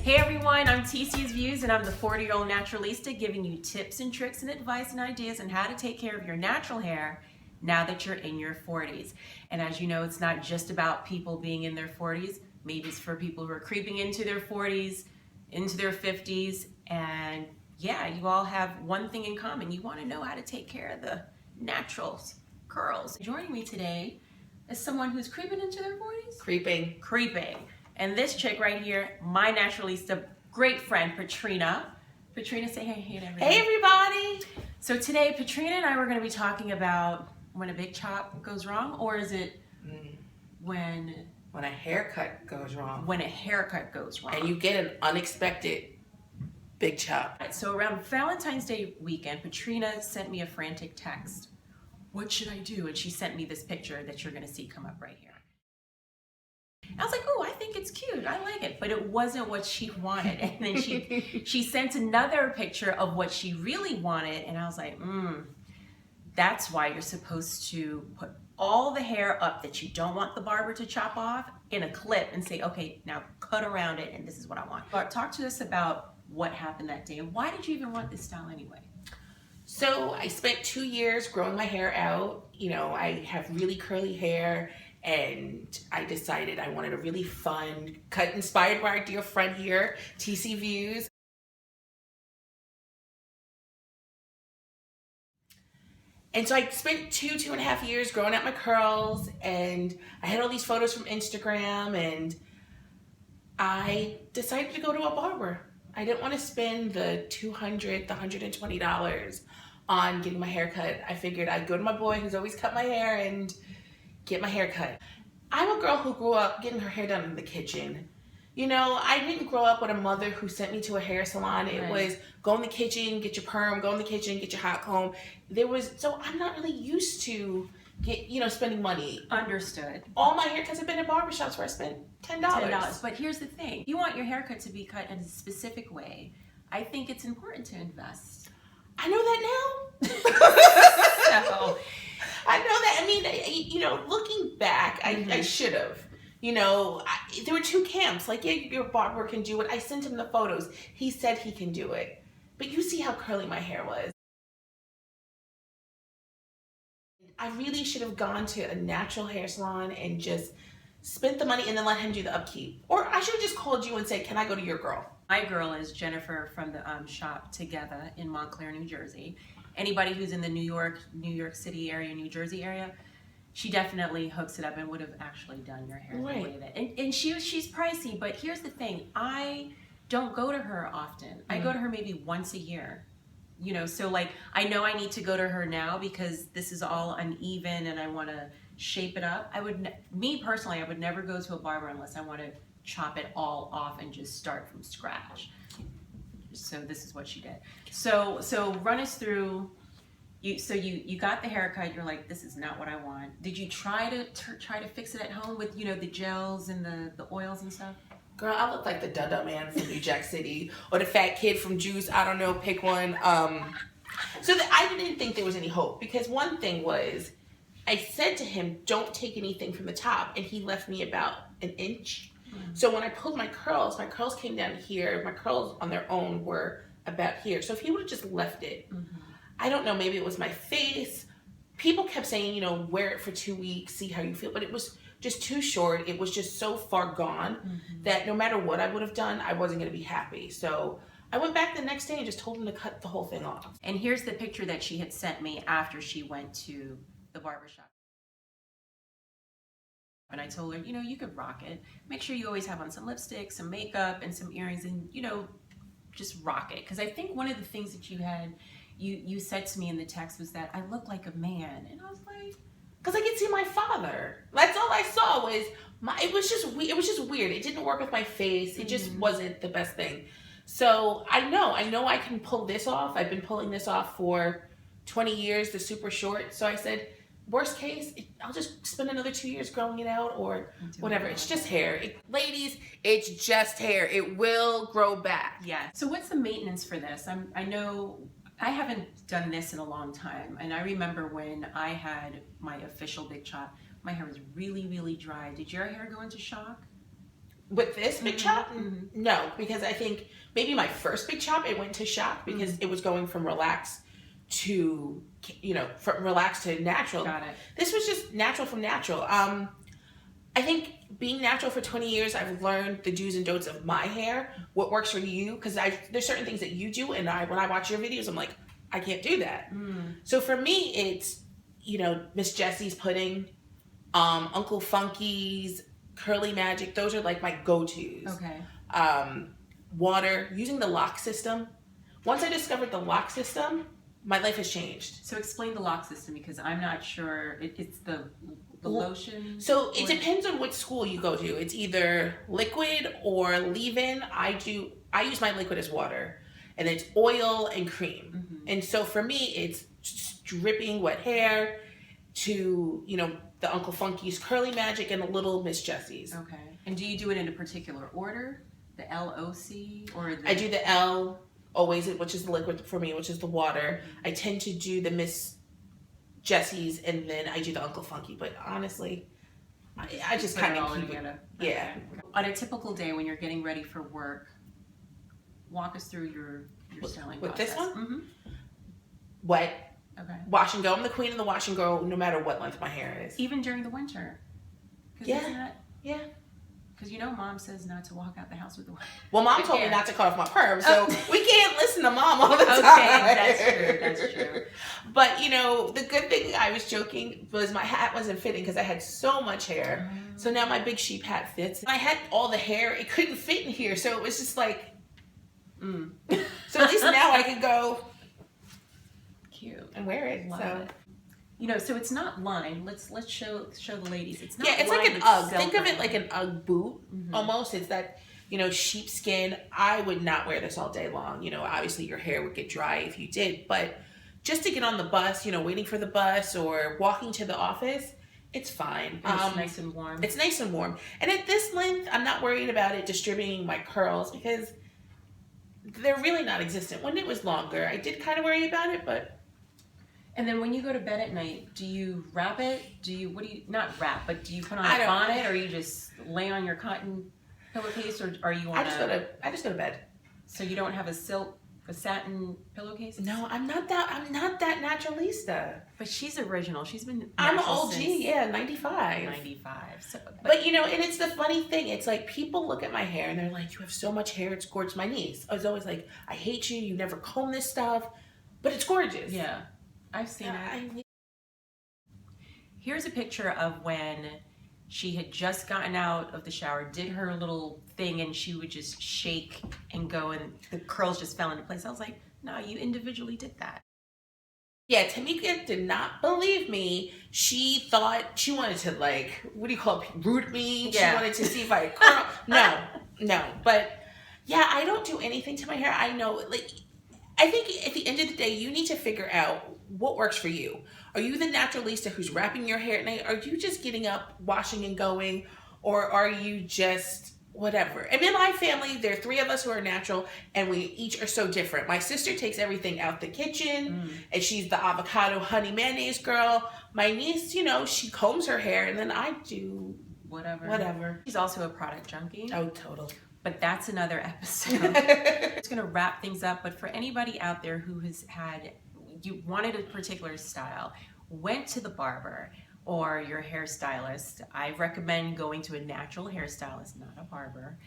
Hey everyone, I'm TCs Views and I'm the 40-year-old Naturalista giving you tips and tricks and advice and ideas on how to take care of your natural hair now that you're in your 40s. And as you know, it's not just about people being in their 40s. Maybe it's for people who are creeping into their 40s, into their 50s, and yeah, you all have one thing in common. You want to know how to take care of the natural curls. Joining me today is someone who's creeping into their 40s? Creeping. And this chick right here, my Naturalista great friend, Patrina. Patrina, say hey to everybody. Hey everybody! So today, Patrina and I were going to be talking about when a big chop goes wrong, or is it when a haircut goes wrong. When a haircut goes wrong. And you get an unexpected big chop. So around Valentine's Day weekend, Patrina sent me a frantic text. What should I do? And she sent me this picture that you're going to see come up right here. I was like, oh, I think it's cute. I like it. But it wasn't what she wanted. And then she sent another picture of what she really wanted. And I was like, that's why you're supposed to put all the hair up that you don't want the barber to chop off in a clip and say, okay, now cut around it. And this is what I want. But talk to us about what happened that day. And why did you even want this style anyway? So I spent 2 years growing my hair out. You know, I have really curly hair. And I decided I wanted a really fun cut inspired by our dear friend here, TCs Views. And so I spent two and a half years growing out my curls, and I had all these photos from Instagram, and I decided to go to a barber. I didn't want to spend the $120 on getting my hair cut. I figured I'd go to my boy who's always cut my hair and get my hair cut. I'm a girl who grew up getting her hair done in the kitchen. You know, I didn't grow up with a mother who sent me to a hair salon. It was go in the kitchen, get your perm, go in the kitchen, get your hot comb. So I'm not really used to spending money. Understood. All my haircuts have been at barbershops where I spent $10. But here's the thing. You want your haircut to be cut in a specific way. I think it's important to invest. I know that now. So, I know that. I mean, looking back, I should have. There were two camps. Like, yeah, your barber can do it. I sent him the photos. He said he can do it. But you see how curly my hair was. I really should have gone to a natural hair salon and just spent the money and then let him do the upkeep. Or I should have just called you and said, can I go to your girl? My girl is Jennifer from the shop Together in Montclair, New Jersey. Anybody who's in the New York City area, New Jersey area, she definitely hooks it up and would have actually done your hair the way that. And she's pricey, but here's the thing. I don't go to her often. I go to her maybe once a year. So like I know I need to go to her now because this is all uneven and I want to shape it up. Me personally, I would never go to a barber unless I want to chop it all off and just start from scratch. So this is what she did. So run us through. You got the haircut. You're like, this is not what I want. Did you try to fix it at home with the gels and the oils and stuff? Girl, I look like the Dada man from New Jack City or the fat kid from Juice. I don't know. Pick one. I didn't think there was any hope because one thing was, I said to him, don't take anything from the top, and he left me about an inch. So when I pulled my curls came down here. My curls on their own were about here. So if he would have just left it, I don't know, maybe it was my face. People kept saying, wear it for 2 weeks, see how you feel. But it was just too short. It was just so far gone that no matter what I would have done, I wasn't going to be happy. So I went back the next day and just told him to cut the whole thing off. And here's the picture that she had sent me after she went to the barbershop. And I told her, you could rock it. Make sure you always have on some lipstick, some makeup, and some earrings, and, just rock it. Because I think one of the things that you said to me in the text was that I look like a man. And I was like... Because I could see my father. That's all I saw was... It was just weird. It didn't work with my face. It just wasn't the best thing. So I know I can pull this off. I've been pulling this off for 20 years, the super short. So I said... Worst case, I'll just spend another 2 years growing it out or whatever. It's just hair. Ladies, it's just hair. It will grow back. Yeah. So what's the maintenance for this? I know I haven't done this in a long time. And I remember when I had my official big chop, my hair was really, really dry. Did your hair go into shock? With this big chop, no, because I think maybe my first big chop, it went to shock because it was going from relaxed to, from relaxed to natural. Got it. This was just natural from natural. I think being natural for 20 years, I've learned the do's and don'ts of my hair, what works for you, because there's certain things that you do, and when I watch your videos, I'm like, I can't do that. So for me, it's, Miss Jessie's pudding, Uncle Funky's, Curly Magic, those are like my go-tos. Okay. Water, using the lock system. Once I discovered the lock system, my life has changed. So explain the lock system, because I'm not sure. It's the lotion. So it depends on which school you go to. It's either liquid or leave-in. I use my liquid as water, and it's oil and cream. And so for me, it's just dripping wet hair to, the Uncle Funky's Curly Magic and a little Miss Jessie's. Okay. And do you do it in a particular order? The LOC or I do the L always, which is the liquid for me, which is the water. I tend to do the Miss Jessie's, and then I do the Uncle Funky. But honestly, I just kind of keep it. Yeah. Okay. On a typical day when you're getting ready for work, walk us through your styling with process. This one? Wet. Okay. Wash and go. I'm the queen of the wash and go, no matter what length my hair is. Even during the winter. Yeah. Yeah. Because Mom says not to walk out the house with the wet. Well, Mom told me not to cut off my perm, so we can't listen to Mom all the time. Okay, that's true. But, the good thing, I was joking, was my hat wasn't fitting because I had so much hair. So now my big sheep hat fits. I had all the hair. It couldn't fit in here, so it was just like, So at least now I can go cute and wear it. Love So. it. So it's not lined. Let's show the ladies. It's not. Yeah, it's lined, like an UGG. silk Think of it like an UGG boot almost. It's that sheepskin. I would not wear this all day long. Obviously your hair would get dry if you did, but just to get on the bus, waiting for the bus or walking to the office, it's fine. It's nice and warm. It's nice and warm. And at this length, I'm not worried about it distributing my curls because they're really not existent. When it was longer, I did kind of worry about it, but. And then when you go to bed at night, do you wrap it? Not wrap, but do you put on a bonnet, or you just lay on your cotton pillowcase, or are you on I just go to bed. So you don't have a satin pillowcase? No, I'm not that Naturalista. But she's original. She's been I'm an OG, 95. 95. So, but and it's the funny thing. It's like people look at my hair and they're like, "You have so much hair, it's gorgeous." My niece, I was always like, "I hate you. You never comb this stuff," but it's gorgeous. Yeah. I've seen it. Here's a picture of when she had just gotten out of the shower, did her little thing, and she would just shake and go, and the curls just fell into place. I was like, no, you individually did that. Yeah, Tamika did not believe me. She thought she wanted to, what do you call it, root me. Yeah. She wanted to see if I curl. No. But yeah, I don't do anything to my hair. I know, I think at the end of the day, you need to figure out what works for you. Are you the Naturalista who's wrapping your hair at night? Are you just getting up, washing and going? Or are you just whatever? And in my family, there are 3 of us who are natural, and we each are so different. My sister takes everything out the kitchen, and she's the avocado honey mayonnaise girl. My niece, she combs her hair, and then I do whatever. She's also a product junkie. Oh, total. But that's another episode. It's going to wrap things up. But for anybody out there who you wanted a particular style, went to the barber or your hairstylist, I recommend going to a natural hairstylist, not a barber.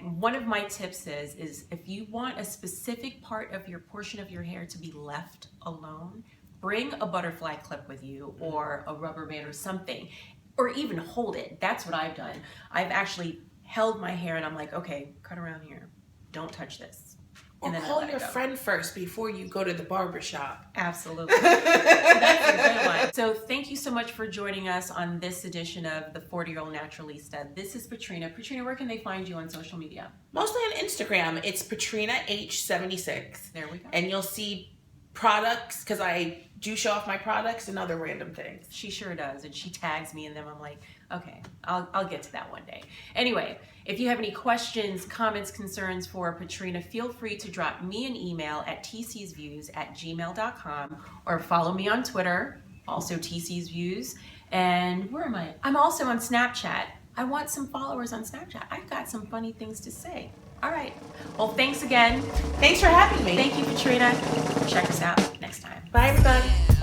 One of my tips is if you want a specific portion of your hair to be left alone, bring a butterfly clip with you or a rubber band or something, or even hold it. That's what I've done. I've actually held my hair and I'm like, okay, cut around here. Don't touch this. Or call your friend first before you go to the barber shop. Absolutely. That's a good one. So thank you so much for joining us on this edition of the 40-Year-Old Naturalista. This is Patrina. Patrina, where can they find you on social media? Mostly on Instagram. It's PatrinaH76. There we go. And you'll see products, because I do show off my products and other random things. She sure does, and she tags me in them. I'm like, okay, I'll get to that one day. Anyway, if you have any questions, comments, concerns for Patrina, feel free to drop me an email at tcsviews@gmail.com or follow me on Twitter, also TCs Views. And where am I? I'm also on Snapchat I want some followers on Snapchat. I've got some funny things to say. All right. Well, thanks again. Thanks for having me. Thank you, Katrina. Check us out next time. Bye, everybody.